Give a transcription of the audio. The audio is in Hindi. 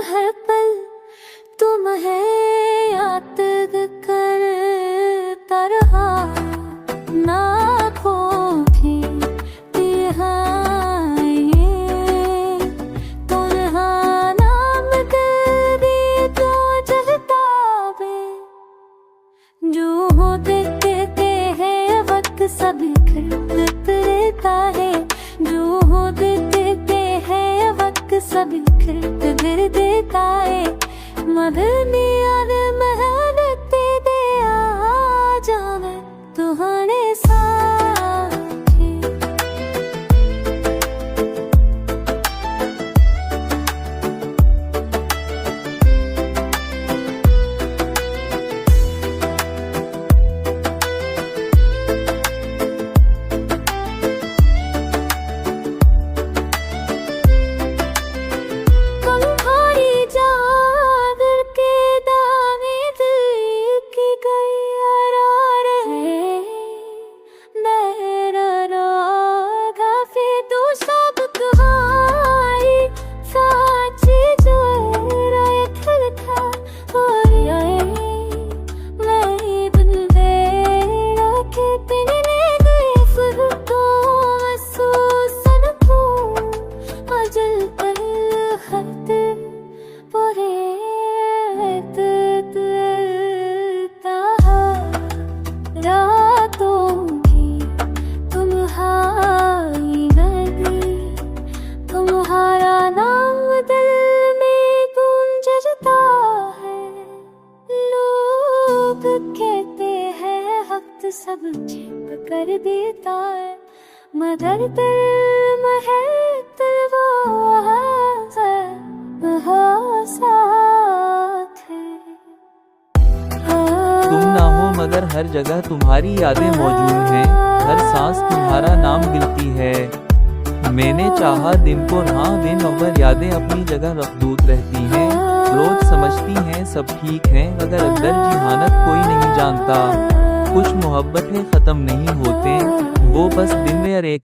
हर पल तुम है याद करता रहा ना खोती तिहाई तुम नाम तेरी तो जलता बे जो होते देते हैं वक्त सभी खिलत रहता है जो होते देते हैं वक्त सभी खिलत गिर देता है मदनी याद मेहनत दे आ जावे तुहाने साथी सब छिप कर देता है मदर दिल में है साथ है तुम ना हो मगर हर जगह तुम्हारी यादें मौजूद हैं हर सांस तुम्हारा नाम गिनती है मैंने चाहा दिन को हाँ दिन अव्वल यादें अपनी जगह रखदूत रहती हैं रोज समझती हैं सब ठीक है अगर अंदर की हालत कोई नहीं जानता कुछ मोहब्बतें खत्म नहीं होते वो बस दिन में एक